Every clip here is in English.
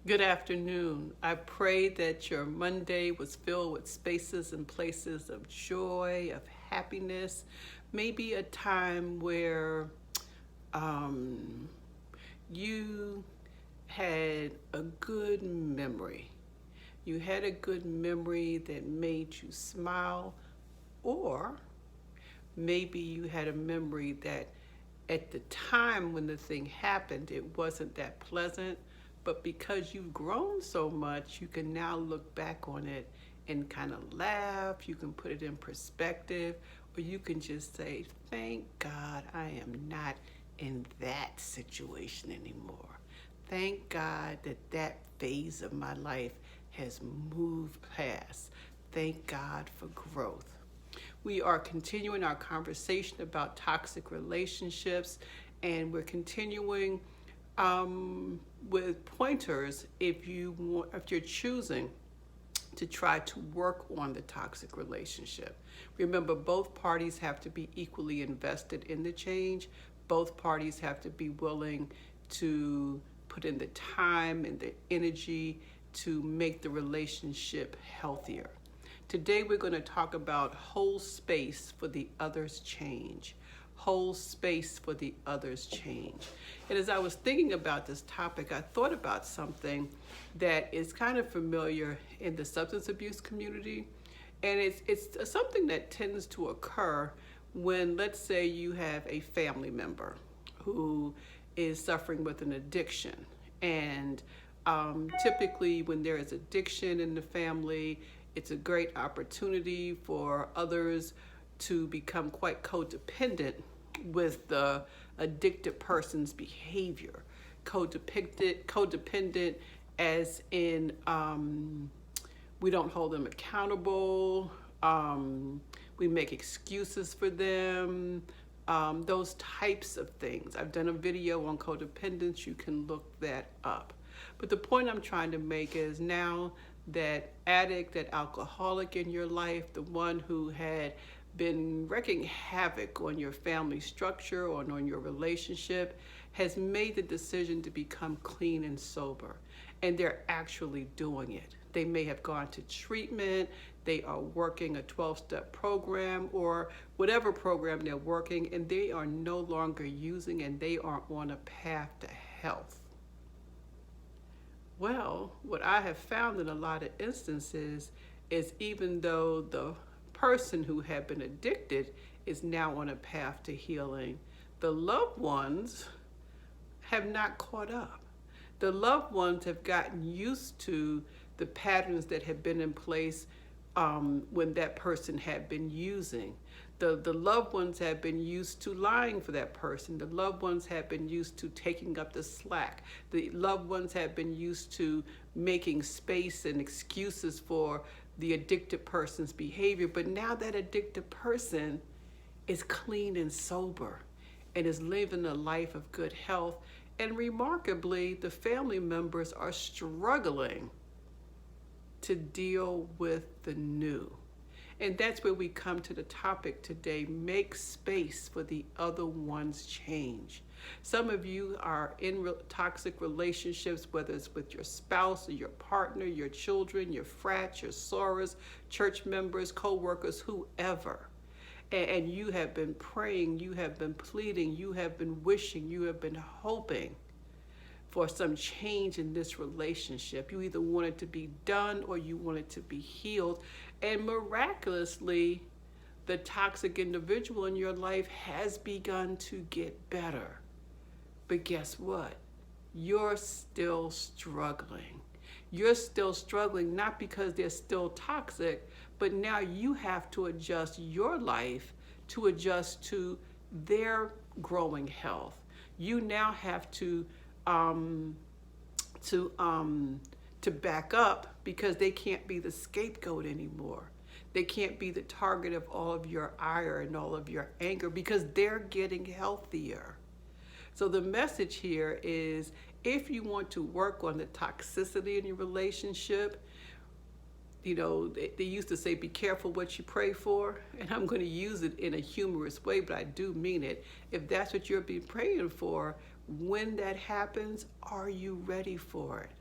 Good afternoon. I pray that your Monday was filled with spaces and places of joy, of happiness, maybe a time where um, you had a good memory. You had a good memory that made you smile, or maybe you had a memory that at the time when the thing happened, it wasn't that pleasant, but because you've grown so much, you can now look back on it and kind of laugh. You can put it in perspective, or you can just say, thank God I am not in that situation anymore. Thank God that that phase of my life has moved past. Thank God for growth. We are continuing our conversation about toxic relationships, and we're continuing with pointers if you're choosing to try to work on the toxic relationship. Remember, both parties have to be equally invested in the change. Both parties have to be willing to put in the time and the energy to make the relationship healthier. Today we're going to talk about whole space for the other's change. Whole space for the other's change. And as I was thinking about this topic, I thought about something that is kind of familiar in the substance abuse community. And it's something that tends to occur when, let's say, you have a family member who is suffering with an addiction. And typically when there is addiction in the family, it's a great opportunity for others to become quite codependent with the addicted person's behavior. Codependent as in we don't hold them accountable, we make excuses for them, those types of things. I've done a video on codependence, you can look that up. But the point I'm trying to make is now that addict, that alcoholic in your life, the one who had been wreaking havoc on your family structure or on your relationship, has made the decision to become clean and sober. And they're actually doing it. They may have gone to treatment, they are working a 12-step program or whatever program they're working, and they are no longer using, and they are on a path to health. Well, what I have found in a lot of instances is even though the person who had been addicted is now on a path to healing, the loved ones have not caught up. The loved ones have gotten used to the patterns that had been in place when that person had been using. The loved ones have been used to lying for that person. The loved ones have been used to taking up the slack. The loved ones have been used to making space and excuses for the addicted person's behavior. But now that addicted person is clean and sober and is living a life of good health. And remarkably, the family members are struggling to deal with the new. And that's where we come to the topic today, make space for the other one's change. Some of you are in toxic relationships, whether it's with your spouse or your partner, your children, your frats, your sorors, church members, co-workers, whoever. And you have been praying, you have been pleading, you have been wishing, you have been hoping for some change in this relationship. You either want it to be done or you want it to be healed. And miraculously, the toxic individual in your life has begun to get better. But guess what? You're still struggling. You're still struggling not because they're still toxic, but now you have to adjust your life to adjust to their growing health. You now have to back up because they can't be the scapegoat anymore. They can't be the target of all of your ire and all of your anger because they're getting healthier. So the message here is if you want to work on the toxicity in your relationship, you know, they used to say, be careful what you pray for. And I'm going to use it in a humorous way, but I do mean it. If that's what you're being praying for, when that happens, are you ready for it?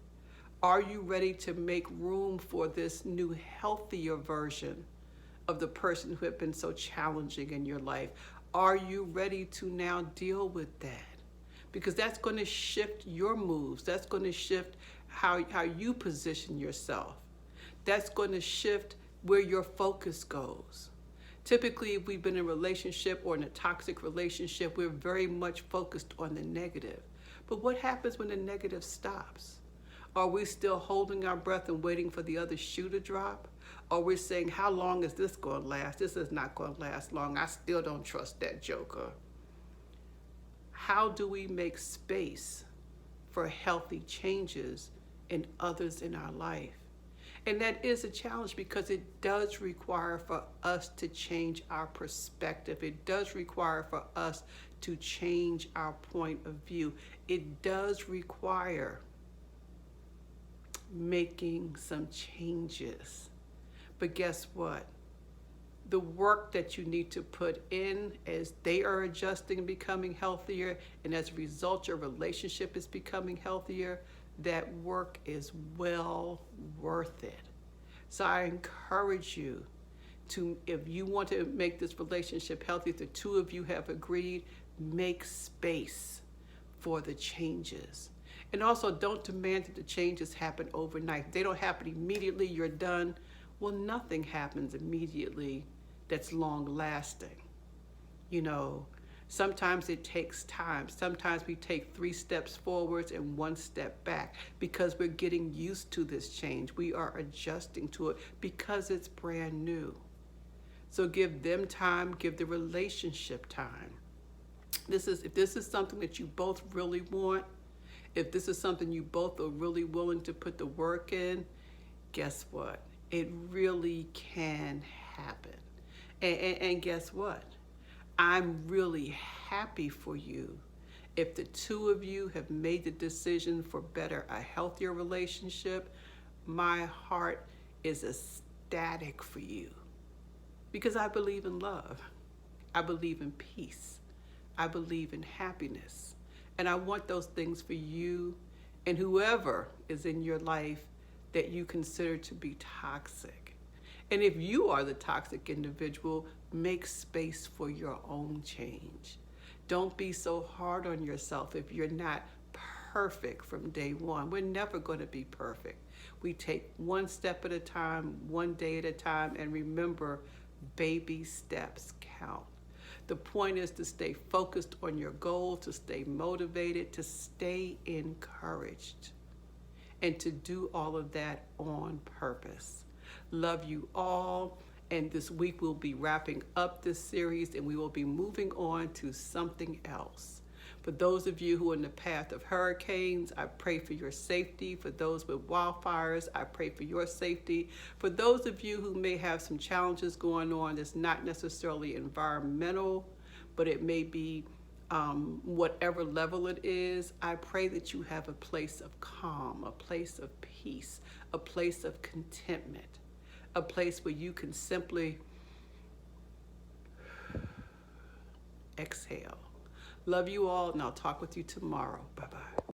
Are you ready to make room for this new, healthier version of the person who had been so challenging in your life? Are you ready to now deal with that? Because that's going to shift your moves. That's going to shift how you position yourself. That's going to shift where your focus goes. Typically, if we've been in a relationship or in a toxic relationship, we're very much focused on the negative. But what happens when the negative stops? Are we still holding our breath and waiting for the other shoe to drop? Or we're saying, how long is this going to last? This is not going to last long. I still don't trust that joker. How do we make space for healthy changes in others in our life? And that is a challenge because it does require for us to change our perspective. It does require for us to change our point of view. It does require making some changes. But guess what? The work that you need to put in as they are adjusting and becoming healthier, and as a result, your relationship is becoming healthier, that work is well worth it. So I encourage you to, if you want to make this relationship healthy, if the two of you have agreed, make space for the changes. And also don't demand that the changes happen overnight. If they don't happen immediately, you're done. Well, nothing happens immediately that's long lasting. You know, sometimes it takes time. Sometimes we take 3 steps forwards and 1 step back because we're getting used to this change. We are adjusting to it because it's brand new. So give them time, give the relationship time. If this is something that you both really want, if this is something you both are really willing to put the work in, guess what? It really can happen. And guess what? I'm really happy for you if the two of you have made the decision for better, a healthier relationship. My heart is ecstatic for you because I believe in love. I believe in peace. I believe in happiness. And I want those things for you and whoever is in your life that you consider to be toxic. And if you are the toxic individual, make space for your own change. Don't be so hard on yourself if you're not perfect from day one. We're never going to be perfect. We take 1 step at a time, 1 day at a time, and remember, baby steps count. The point is to stay focused on your goal, to stay motivated, to stay encouraged, and to do all of that on purpose. Love you all. And this week we'll be wrapping up this series and we will be moving on to something else. For those of you who are in the path of hurricanes, I pray for your safety. For those with wildfires, I pray for your safety. For those of you who may have some challenges going on that's not necessarily environmental, but it may be whatever level it is, I pray that you have a place of calm, a place of peace, a place of contentment, a place where you can simply exhale. Love you all, and I'll talk with you tomorrow. Bye-bye.